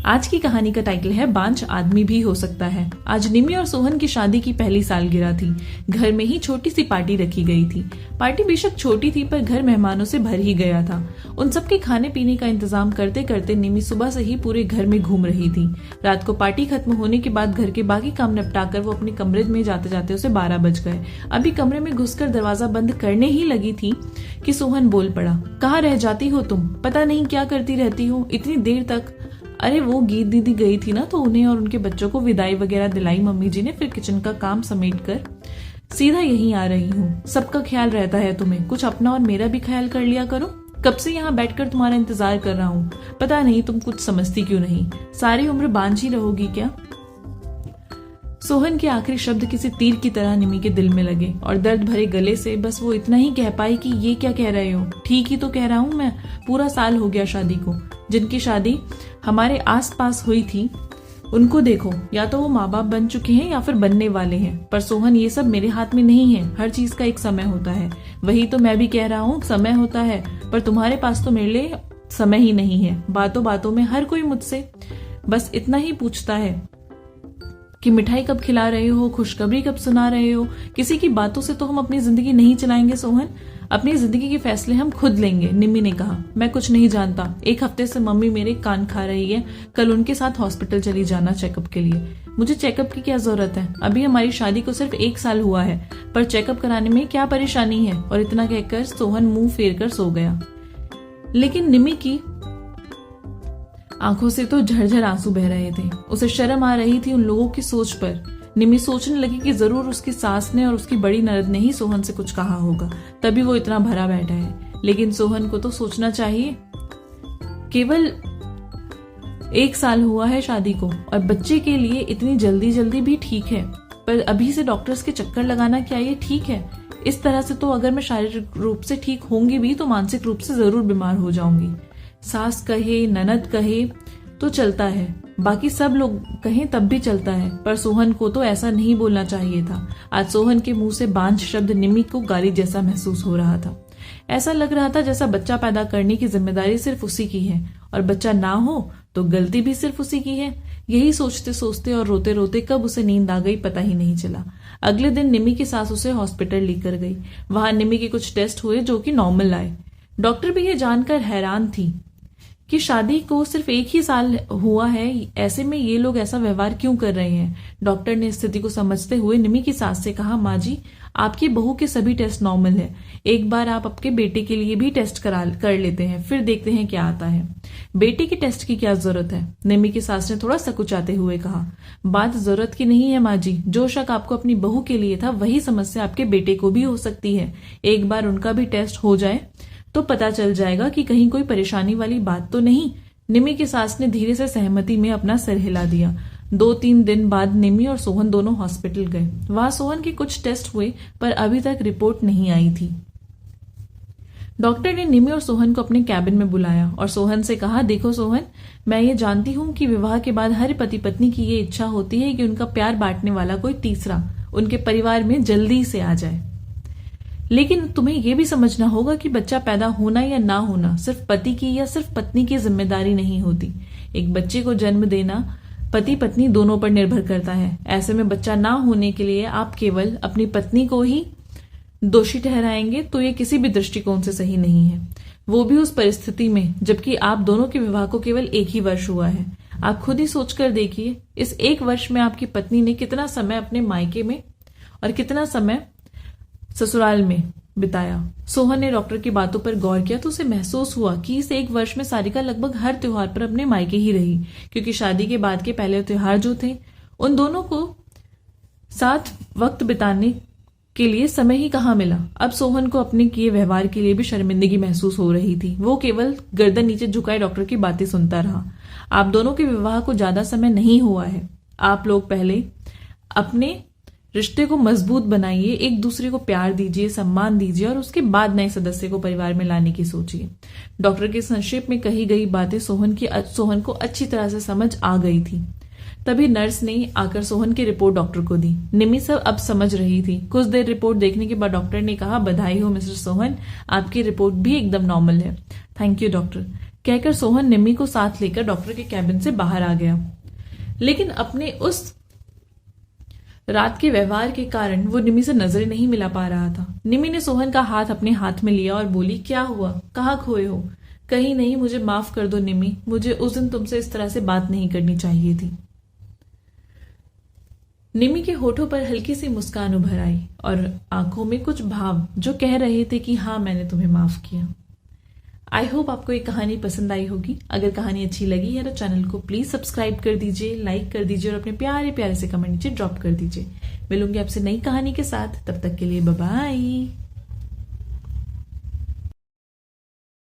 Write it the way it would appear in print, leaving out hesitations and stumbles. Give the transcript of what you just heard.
आज की कहानी का टाइटल है बांझ आदमी भी हो सकता है। आज निमी और सोहन की शादी की पहली सालगिरह थी। घर में ही छोटी सी पार्टी रखी गई थी। पार्टी बेशक छोटी थी पर घर मेहमानों से भर ही गया था। उन सबके खाने पीने का इंतजाम करते करते निमी सुबह से ही पूरे घर में घूम रही थी। रात को पार्टी खत्म होने के बाद घर के बाकी काम निपटाकर वो अपने कमरे में जाते जाते उसे 12 बज गए। अभी कमरे में घुसकर दरवाजा बंद करने ही लगी थी कि सोहन बोल पड़ा, कहाँ रह जाती हो तुम? पता नहीं क्या करती रहती हो इतनी देर तक। अरे वो गीत दीदी गई थी ना, तो उन्हें और उनके बच्चों को विदाई वगैरह दिलाई मम्मी जी ने, फिर किचन का काम समेट कर सीधा यहीं आ रही हूँ। सबका ख्याल रहता है तुम्हें, कुछ अपना और मेरा भी ख्याल कर लिया करो। कब से यहाँ बैठकर तुम्हारा इंतजार कर रहा हूँ, पता नहीं तुम कुछ समझती क्यों नहीं। सारी उम्र बांझ ही रहोगी क्या? सोहन के आखिरी शब्द किसी तीर की तरह निमी के दिल में लगे और दर्द भरे गले से बस वो इतना ही कह पाई कि ये क्या कह रहे हो? ठीक ही तो कह रहा हूँ मैं। पूरा साल हो गया शादी को। जिनकी शादी हमारे आस पास हुई थी उनको देखो, या तो वो माँ बाप बन चुके हैं या फिर बनने वाले हैं। पर सोहन ये सब मेरे हाथ में नहीं है। हर चीज का एक समय होता है। वही तो मैं भी कह रहा हूँ, समय होता है, पर तुम्हारे पास तो मेरे लिए समय ही नहीं है। बातों बातों में हर कोई मुझसे बस इतना ही पूछता है कि मिठाई कब खिला रहे हो, खुशखबरी कब सुना रहे हो। किसी की बातों से तो हम अपनी जिंदगी नहीं चलाएंगे सोहन। अपनी जिंदगी के फैसले हम खुद लेंगे। निमी ने कहा, मैं कुछ नहीं जानता। एक हफ्ते से मम्मी मेरे कान खा रही है। कल उनके साथ हॉस्पिटल चली जाना चेकअप के लिए। मुझे चेकअप की क्या जरूरत है? अभी हमारी शादी को सिर्फ 1 साल हुआ है, पर चेकअप कराने में क्या परेशानी है? और इतना कहकर सोहन मुंह फेर कर सो गया। लेकिन निमी की आंखों से तो झरझर आंसू बह रहे थे। उसे शर्म आ रही थी उन लोगों की सोच पर। निमी सोचने लगी कि जरूर उसकी सास ने और उसकी बड़ी ननद ने ही सोहन से कुछ कहा होगा, तभी वो इतना भरा बैठा है। लेकिन सोहन को तो सोचना चाहिए, केवल 1 साल हुआ है शादी को और बच्चे के लिए इतनी जल्दी जल्दी भी ठीक है। पर अभी से डॉक्टर्स के चक्कर लगाना क्या ये ठीक है? इस तरह से तो अगर मैं शारीरिक रूप से ठीक होंगी भी तो मानसिक रूप से जरूर बीमार हो जाऊंगी। सास कहे, ननद कहे तो चलता है, बाकी सब लोग कहें तब भी चलता है, पर सोहन को तो ऐसा नहीं बोलना चाहिए था। आज सोहन के मुंह से बांझ शब्द निमी को गाली जैसा महसूस हो रहा था। ऐसा लग रहा था जैसा बच्चा पैदा करने की जिम्मेदारी सिर्फ उसी की है और बच्चा ना हो तो गलती भी सिर्फ उसी की है। यही सोचते सोचते और रोते रोते कब उसे नींद आ गई पता ही नहीं चला। अगले दिन निमी की सास उसे हॉस्पिटल लेकर गई। वहां निमी के कुछ टेस्ट हुए जो कि नॉर्मल आए। डॉक्टर भी ये जानकर हैरान थी कि शादी को सिर्फ 1 ही साल हुआ है, ऐसे में ये लोग ऐसा व्यवहार क्यों कर रहे हैं। डॉक्टर ने स्थिति को समझते हुए निमी की सास से कहा, माँ जी आपकी बहू के सभी टेस्ट नॉर्मल है। एक बार आप आपके बेटे के लिए भी टेस्ट कर लेते हैं, फिर देखते हैं क्या आता है। बेटे के टेस्ट की क्या जरूरत है? निमी की सास ने थोड़ा सकुचाते हुए कहा, बात जरूरत की नहीं है माँ जी। जो शक आपको अपनी बहू के लिए था वही समस्या आपके बेटे को भी हो सकती है। एक बार उनका भी टेस्ट हो जाए तो पता चल जाएगा कि कहीं कोई परेशानी वाली बात तो नहीं। निमी की सास ने धीरे से सहमति में अपना सिर हिला दिया। 2-3 दिन बाद निमी और सोहन दोनों हॉस्पिटल गए। वहां सोहन के कुछ टेस्ट हुए पर अभी तक रिपोर्ट नहीं आई थी। डॉक्टर ने निमी और सोहन को अपने कैबिन में बुलाया और सोहन से कहा, देखो सोहन, मैं ये जानती हूँ कि विवाह के बाद हर पति पत्नी की ये इच्छा होती है कि उनका प्यार बांटने वाला कोई तीसरा उनके परिवार में जल्दी से आ जाए। लेकिन तुम्हें यह भी समझना होगा कि बच्चा पैदा होना या ना होना सिर्फ पति की या सिर्फ पत्नी की जिम्मेदारी नहीं होती। एक बच्चे को जन्म देना पति पत्नी दोनों पर निर्भर करता है। ऐसे में बच्चा ना होने के लिए आप केवल अपनी पत्नी को ही दोषी ठहराएंगे तो ये किसी भी दृष्टिकोण से सही नहीं है, वो भी उस परिस्थिति में जबकि आप दोनों के विवाह को केवल 1 ही वर्ष हुआ है। आप खुद ही सोचकर देखिए, इस 1 वर्ष में आपकी पत्नी ने कितना समय अपने मायके में और कितना समय ससुराल में बिताया। सोहन ने डॉक्टर की बातों पर गौर किया तो उसे महसूस हुआ कि इस 1 वर्ष में सारिका लगभग हर त्योहार पर अपने मायके ही रही, क्योंकि शादी के बाद के पहले त्योहार जो थे उन दोनों को साथ वक्त बिताने के लिए समय ही कहाँ मिला। अब सोहन को अपने किए व्यवहार के लिए भी शर्मिंदगी महसूस हो रही थी। वो केवल गर्दन नीचे झुकाए डॉक्टर की बातें सुनता रहा। आप दोनों के विवाह को ज्यादा समय नहीं हुआ है। आप लोग पहले अपने रिश्ते को मजबूत बनाइए, एक दूसरे को प्यार दीजिए, सम्मान दीजिए और उसके बाद नए सदस्य को परिवार में लाने की सोचिए। डॉक्टर के संक्षेप में कही गई बातें सोहन को अच्छी तरह से समझ आ गई थी। तभी नर्स ने आकर सोहन की रिपोर्ट डॉक्टर को दी। निमी सब अब समझ रही थी। कुछ देर रिपोर्ट देखने के बाद डॉक्टर ने कहा, बधाई हो मिस्टर सोहन, आपकी रिपोर्ट भी एकदम नॉर्मल है। Thank you doctor. कहकर सोहन निम्मी को साथ लेकर डॉक्टर के कैबिन से बाहर आ गया। लेकिन अपने उस रात के व्यवहार के कारण वो निम्मी से नजरें नहीं मिला पा रहा था। निम्मी ने सोहन का हाथ अपने हाथ में लिया और बोली, क्या हुआ, कहाँ खोए हो? कहीं नहीं, मुझे माफ कर दो निम्मी, मुझे उस दिन तुमसे इस तरह से बात नहीं करनी चाहिए थी। निम्मी के होठों पर हल्की सी मुस्कान उभर आई और आंखों में कुछ भाव जो कह रहे थे कि हाँ, मैंने तुम्हें माफ किया। आई होप आपको ये कहानी पसंद आई होगी। अगर कहानी अच्छी लगी है तो चैनल को प्लीज सब्सक्राइब कर दीजिए, लाइक कर दीजिए और अपने प्यारे प्यारे से कमेंट नीचे ड्रॉप कर दीजिए। मिलूंगी आपसे नई कहानी के साथ, तब तक के लिए बाय बाय।